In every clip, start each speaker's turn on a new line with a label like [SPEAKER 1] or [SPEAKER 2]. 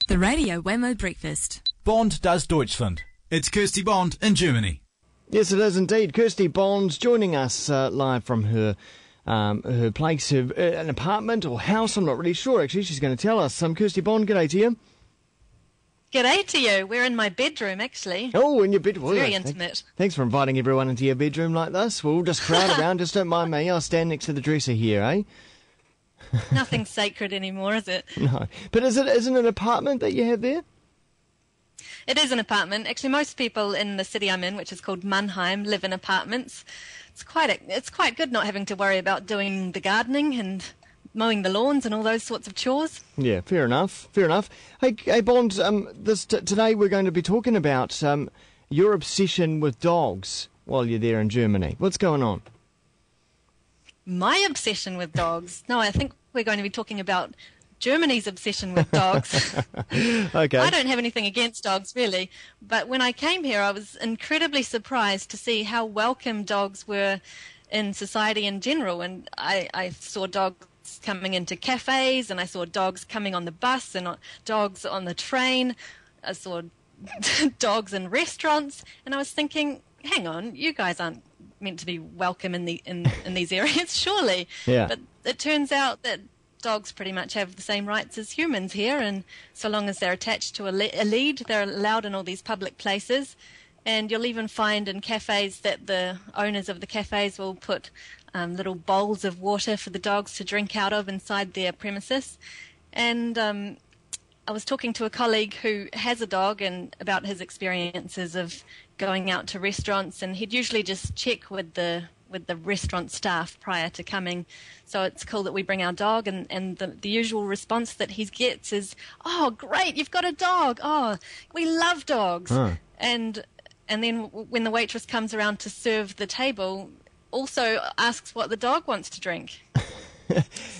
[SPEAKER 1] The Radio Wemo Breakfast.
[SPEAKER 2] Bond does Deutschland. It's Kirsty Bond in Germany.
[SPEAKER 3] Yes, it is indeed. Kirsty Bond joining us live from her place, an apartment or house. I'm not really sure, actually. She's going to tell us. Kirsty Bond, g'day to you.
[SPEAKER 4] G'day to you. We're in my bedroom, actually.
[SPEAKER 3] Oh, in your bedroom.
[SPEAKER 4] Very intimate.
[SPEAKER 3] Thanks for inviting everyone into your bedroom like this. We'll just crowd around. Just don't mind me. I'll stand next to the dresser here, eh?
[SPEAKER 4] Nothing sacred anymore, is it?
[SPEAKER 3] No. But isn't it an apartment that you have there?
[SPEAKER 4] It is an apartment. Actually, most people in the city I'm in, which is called Mannheim, live in apartments. It's quite good not having to worry about doing the gardening and mowing the lawns and all those sorts of chores.
[SPEAKER 3] Yeah, fair enough. Hey Bond, today we're going to be talking about your obsession with dogs while you're there in Germany. What's going on?
[SPEAKER 4] My obsession with dogs? No, I think we're going to be talking about Germany's obsession with dogs.
[SPEAKER 3] Okay.
[SPEAKER 4] I don't have anything against dogs, really, but when I came here, I was incredibly surprised to see how welcome dogs were in society in general, and I saw dogs coming into cafes, and I saw dogs coming on the bus and dogs on the train. I saw dogs in restaurants, and I was thinking, hang on, you guys aren't meant to be welcome in these areas, surely.
[SPEAKER 3] Yeah.
[SPEAKER 4] But it turns out that dogs pretty much have the same rights as humans here, and so long as they're attached to a lead, they're allowed in all these public places. And you'll even find in cafes that the owners of the cafes will put little bowls of water for the dogs to drink out of inside their premises. And I was talking to a colleague who has a dog and about his experiences of going out to restaurants, and he'd usually just check with the restaurant staff prior to coming. So it's cool that we bring our dog, and the usual response that he gets is, "Oh, great, you've got a dog. Oh, we love dogs." And then when the waitress comes around to serve the table, also asks what the dog wants to drink.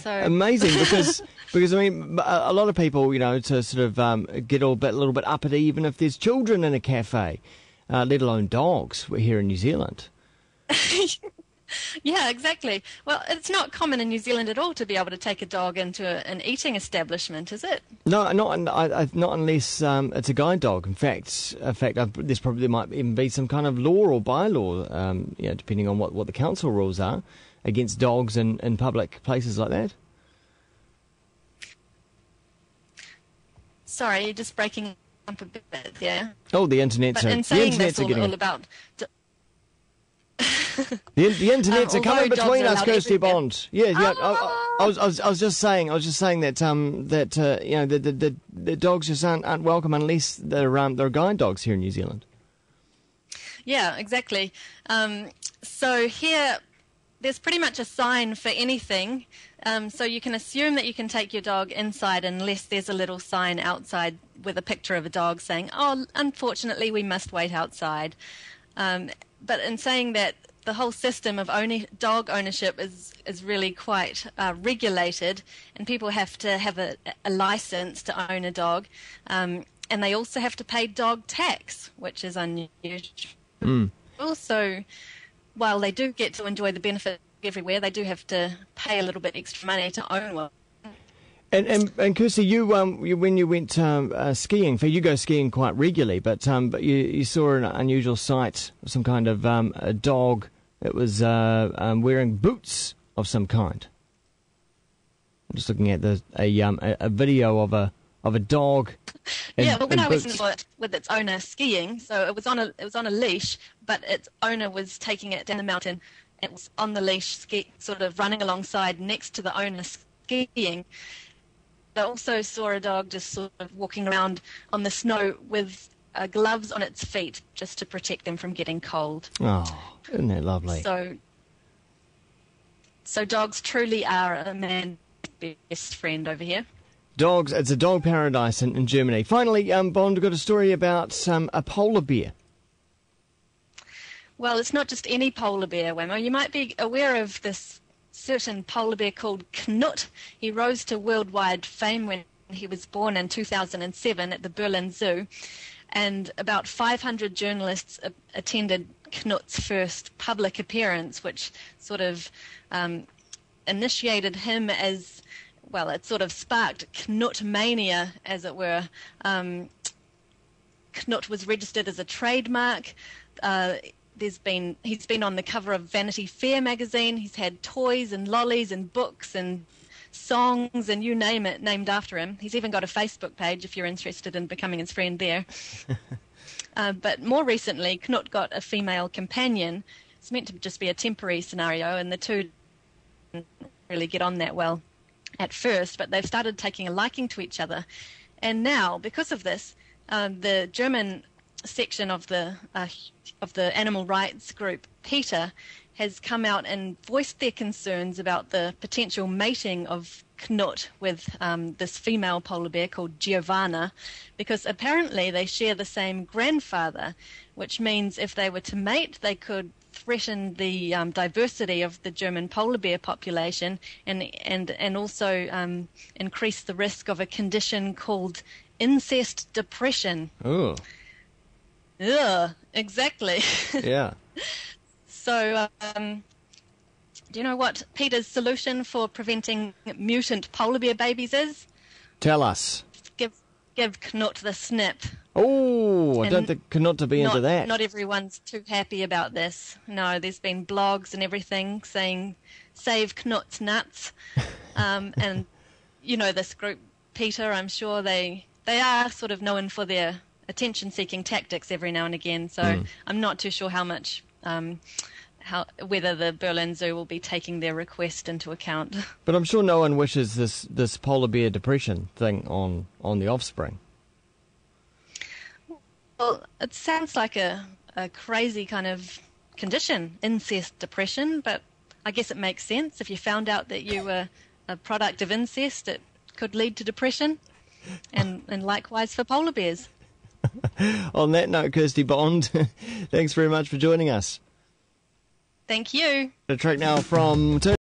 [SPEAKER 4] So
[SPEAKER 3] amazing, because I mean, a lot of people, to sort of get a little bit uppity, even if there's children in a cafe, let alone dogs. We're here in New Zealand.
[SPEAKER 4] Yeah, exactly. Well, it's not common in New Zealand at all to be able to take a dog into an eating establishment, is it?
[SPEAKER 3] No, not unless it's a guide dog. In fact, there might even be some kind of law or bylaw, depending on what the council rules are, against dogs in public places like that.
[SPEAKER 4] Sorry, you're just breaking up a bit there.
[SPEAKER 3] Oh, the internet's
[SPEAKER 4] but in saying this all about.
[SPEAKER 3] The internet's are coming between us, Kirsty Bond. Yeah. I was just saying that the dogs just aren't welcome unless they're guide dogs here in New Zealand.
[SPEAKER 4] Yeah, exactly. So here, there's pretty much a sign for anything. So you can assume that you can take your dog inside unless there's a little sign outside with a picture of a dog saying, "Oh, unfortunately, we must wait outside." But in saying that, the whole system of dog ownership is really quite regulated, and people have to have a license to own a dog, and they also have to pay dog tax, which is unusual. Also, while they do get to enjoy the benefit everywhere, they do have to pay a little bit extra money to own one.
[SPEAKER 3] And Kirsty, you when you went skiing, you go skiing quite regularly, but you saw an unusual sight, some kind of a dog that was wearing boots of some kind. I'm just looking at a video of a dog.
[SPEAKER 4] Yeah, but when I was with its owner skiing, so it was on a leash, but its owner was taking it down the mountain. It was on the leash, sort of running alongside next to the owner skiing. I also saw a dog just sort of walking around on the snow with gloves on its feet just to protect them from getting cold.
[SPEAKER 3] Oh, isn't that lovely?
[SPEAKER 4] So dogs truly are a man's best friend over here.
[SPEAKER 3] Dogs, it's a dog paradise in Germany. Finally, Bond, got a story about a polar bear.
[SPEAKER 4] Well, it's not just any polar bear, Wemo. You might be aware of this certain polar bear called Knut. He rose to worldwide fame when he was born in 2007 at the Berlin Zoo, and about 500 journalists attended Knut's first public appearance, which sort of initiated him as well, it sort of sparked Knut mania, as it were. Knut was registered as a trademark. He's been on the cover of Vanity Fair magazine. He's had toys and lollies and books and songs and you name it named after him. He's even got a Facebook page if you're interested in becoming his friend there. But more recently, Knut got a female companion. It's meant to just be a temporary scenario, and the two didn't really get on that well at first, but they've started taking a liking to each other. And now, because of this, the German section of the animal rights group PETA has come out and voiced their concerns about the potential mating of Knut with this female polar bear called Giovanna, because apparently they share the same grandfather, which means if they were to mate, they could threaten the diversity of the German polar bear population and also increase the risk of a condition called incest depression.
[SPEAKER 3] Oh.
[SPEAKER 4] Yeah, exactly.
[SPEAKER 3] Yeah.
[SPEAKER 4] So, do you know what PETA's solution for preventing mutant polar bear babies is?
[SPEAKER 3] Tell us.
[SPEAKER 4] Give Knut the snip.
[SPEAKER 3] Oh, I don't think Knut to be into that.
[SPEAKER 4] Not everyone's too happy about this. No, there's been blogs and everything saying, save Knut's nuts. And, you know, this group, PETA, I'm sure they are sort of known for their attention-seeking tactics every now and again. So I'm not too sure how much... whether the Berlin Zoo will be taking their request into account.
[SPEAKER 3] But I'm sure no one wishes this polar bear depression thing on the offspring.
[SPEAKER 4] Well, it sounds like a crazy kind of condition, incest depression, but I guess it makes sense. If you found out that you were a product of incest, it could lead to depression, and likewise for polar bears.
[SPEAKER 3] On that note, Kirsty Bond, thanks very much for joining us.
[SPEAKER 4] Thank you.
[SPEAKER 3] A track now from...